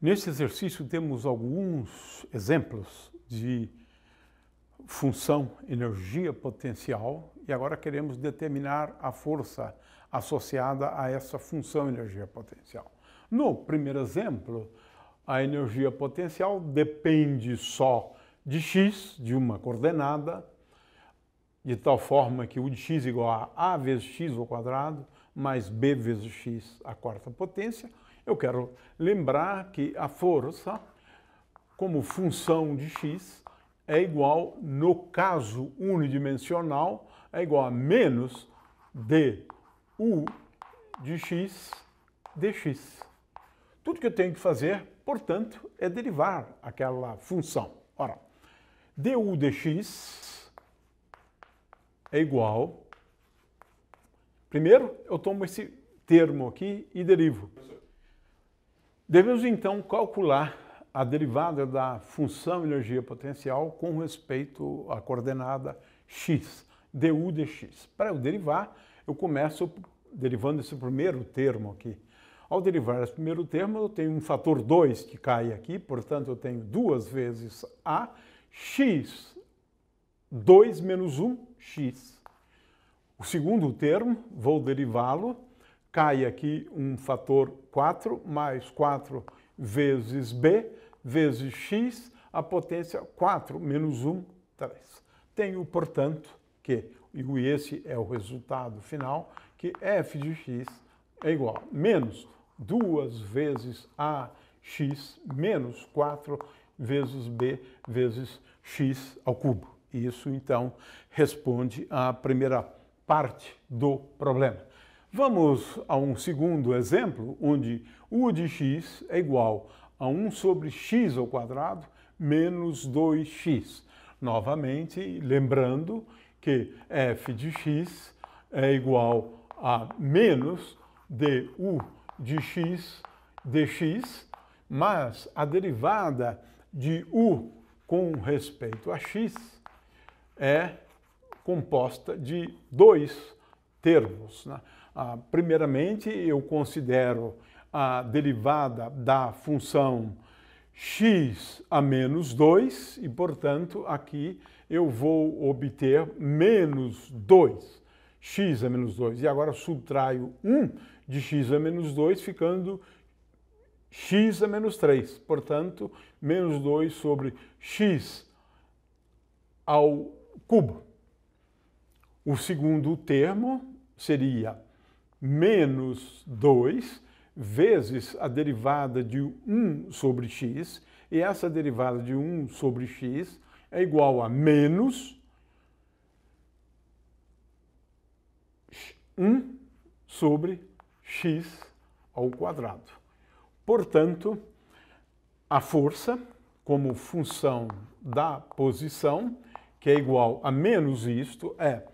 Neste exercício temos alguns exemplos de função energia potencial e agora queremos determinar a força associada a essa função energia potencial. No primeiro exemplo, a energia potencial depende só de x, de uma coordenada, de tal forma que u de x igual a vezes x ao quadrado, mais b vezes x à quarta potência. Eu quero lembrar que a força, como função de x, é igual, no caso unidimensional, é igual a menos du de x dx. Tudo que eu tenho que fazer, portanto, é derivar aquela função. Ora, du dx é igual... Primeiro, eu tomo esse termo aqui e derivo. Devemos, então, calcular a derivada da função energia potencial com respeito à coordenada x, du dx. Para eu derivar, eu começo derivando esse primeiro termo aqui. Ao derivar esse primeiro termo, eu tenho um fator 2 que cai aqui, portanto, eu tenho 2 vezes a x, 2 menos 1, x. O segundo termo, vou derivá-lo, cai aqui um fator 4, mais 4 vezes b, vezes x, a potência 4 menos 1, 3. Tenho, portanto, que, e esse é o resultado final, que f de x é igual a menos 2 vezes ax menos 4 vezes b vezes x ao cubo. Isso, então, responde à primeira parte do problema. Vamos a um segundo exemplo, onde u de x é igual a 1 sobre x ao quadrado menos 2x. Novamente, lembrando que f de x é igual a menos du de x dx, mas a derivada de u com respeito a x é composta de dois termos, né? Primeiramente, eu considero a derivada da função x a menos 2 e, portanto, aqui eu vou obter menos 2, x a menos 2. E agora subtraio 1 de x a menos 2, ficando x a menos 3. Portanto, menos 2 sobre x ao cubo. O segundo termo seria menos 2 vezes a derivada de 1 sobre x, e essa derivada de 1 sobre x é igual a menos 1 sobre x ao quadrado. Portanto, a força, como função da posição, que é igual a menos isto, é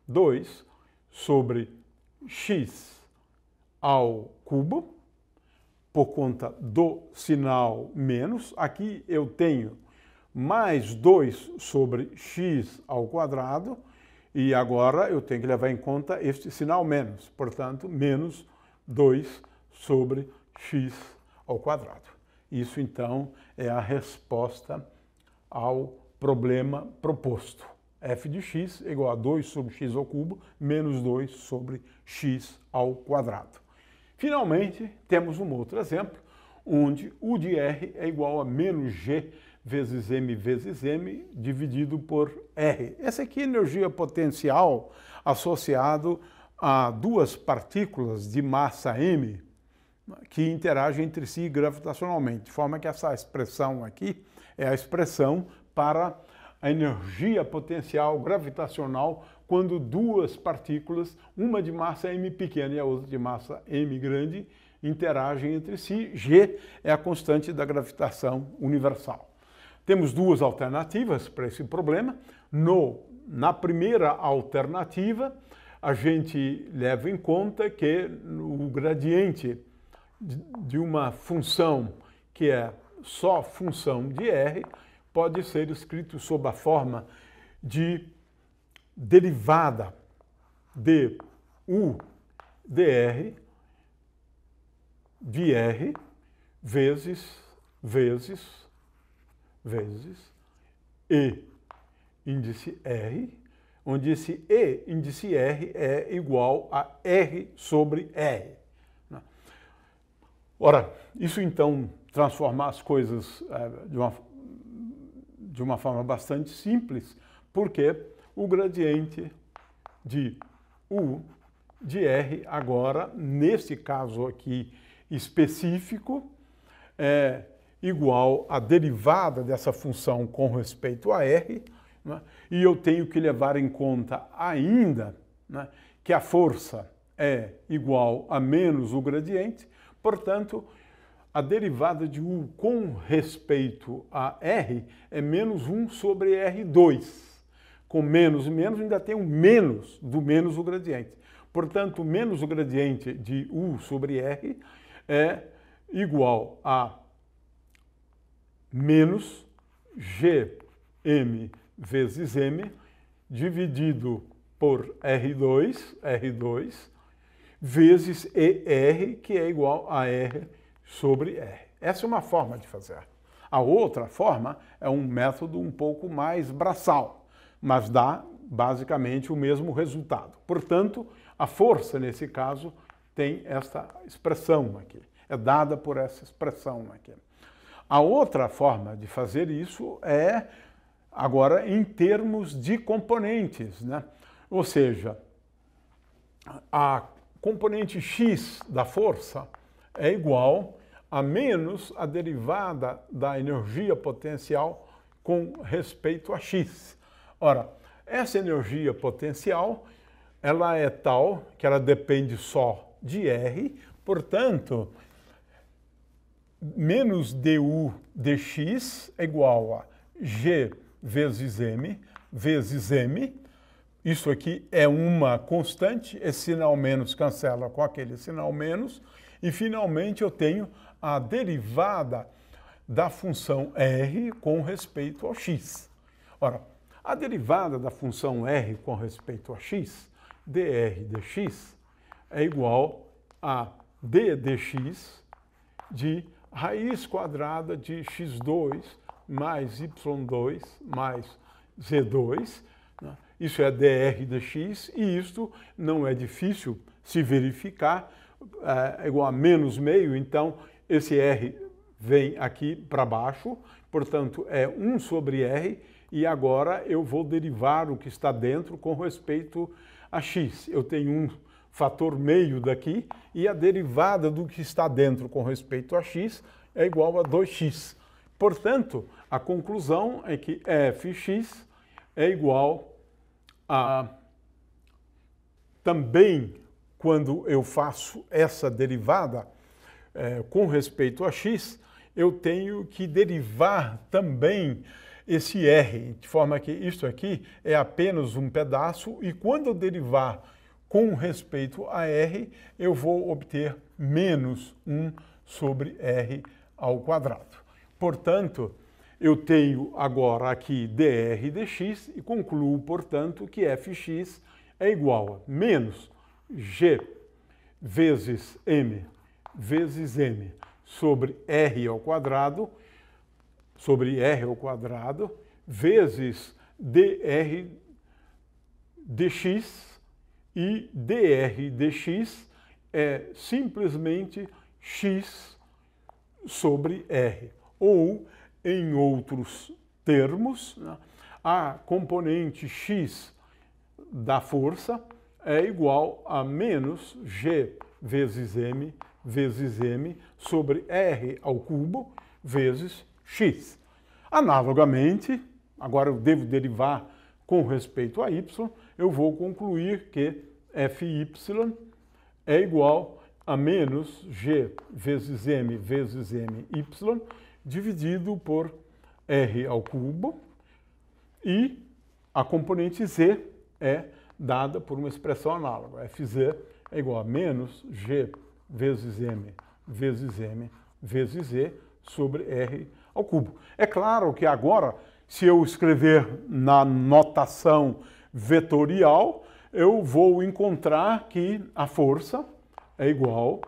2 sobre x ao cubo, por conta do sinal menos. Aqui eu tenho mais 2 sobre x ao quadrado, e agora eu tenho que levar em conta este sinal menos, portanto, menos 2 sobre x ao quadrado. Isso, então, é a resposta ao problema proposto. F de x é igual a 2 sobre x ao cubo, menos 2 sobre x ao quadrado. Finalmente, temos um outro exemplo, onde u de r é igual a menos g vezes m, dividido por r. Essa aqui é energia potencial associado a duas partículas de massa m que interagem entre si gravitacionalmente, de forma que essa expressão aqui é a expressão para a energia potencial gravitacional quando duas partículas, uma de massa m pequena e a outra de massa m grande, interagem entre si. G é a constante da gravitação universal. Temos duas alternativas para esse problema. Na primeira alternativa, a gente leva em conta que o gradiente de uma função que é só função de r pode ser escrito sob a forma de derivada de u dr de r vezes E índice R, onde esse E índice R é igual a R sobre R. Ora, isso então transformar as coisas de uma forma bastante simples, porque o gradiente de U de R agora, nesse caso aqui específico, é igual à derivada dessa função com respeito a R, né? E eu tenho que levar em conta ainda, né, que a força é igual a menos o gradiente, portanto, a derivada de U com respeito a R é menos 1 sobre R2. Com menos e menos ainda tem o menos do menos o gradiente. Portanto, menos o gradiente de U sobre R é igual a menos Gm vezes M dividido por R2, vezes ER, que é igual a R sobre R. Essa é uma forma de fazer. A outra forma é um método um pouco mais braçal, mas dá basicamente o mesmo resultado. Portanto, a força, nesse caso, tem esta expressão aqui. É dada por essa expressão aqui. A outra forma de fazer isso é, agora, em termos de componentes, né? Ou seja, a componente x da força é igual a menos a derivada da energia potencial com respeito a x. Ora, essa energia potencial, ela é tal que ela depende só de R, portanto, menos du dx é igual a G vezes M, isso aqui é uma constante, esse sinal menos cancela com aquele sinal menos, e finalmente eu tenho a derivada da função R com respeito ao x. Ora, a derivada da função R com respeito a x, dr dx, é igual a d dx de raiz quadrada de x2 mais y2 mais z2, né? Isso é dr dx, e isto não é difícil se verificar, é igual a menos meio, então esse r vem aqui para baixo, portanto é 1 sobre r, e agora eu vou derivar o que está dentro com respeito a x. Eu tenho um fator meio daqui, e a derivada do que está dentro com respeito a x é igual a 2x. Portanto, a conclusão é que fx é igual a... Também, quando eu faço essa derivada com respeito a x, eu tenho que derivar também esse r, de forma que isso aqui é apenas um pedaço, e quando eu derivar com respeito a r, eu vou obter menos 1 sobre r ao quadrado. Portanto, eu tenho agora aqui dr dx e concluo, portanto, que fx é igual a menos g vezes m sobre r ao quadrado, vezes dr dx, e dr dx é simplesmente x sobre r. Ou, em outros termos, né, a componente x da força é igual a menos g vezes m sobre r ao cubo vezes x. Analogamente, agora eu devo derivar com respeito a y, eu vou concluir que fy é igual a menos g vezes m y dividido por r ao cubo, e a componente z é dada por uma expressão análoga. Fz é igual a menos g vezes m vezes z sobre r ao cubo. É claro que agora, se eu escrever na notação vetorial, eu vou encontrar que a força é igual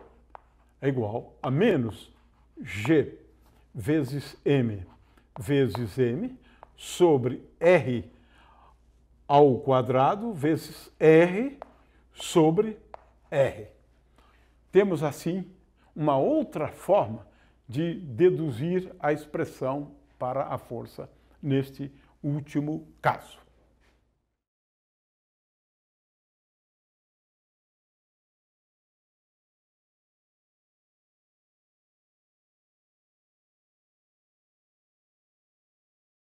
a menos G vezes M sobre R ao quadrado vezes R sobre R. Temos, assim, uma outra forma de deduzir a expressão para a força neste último caso.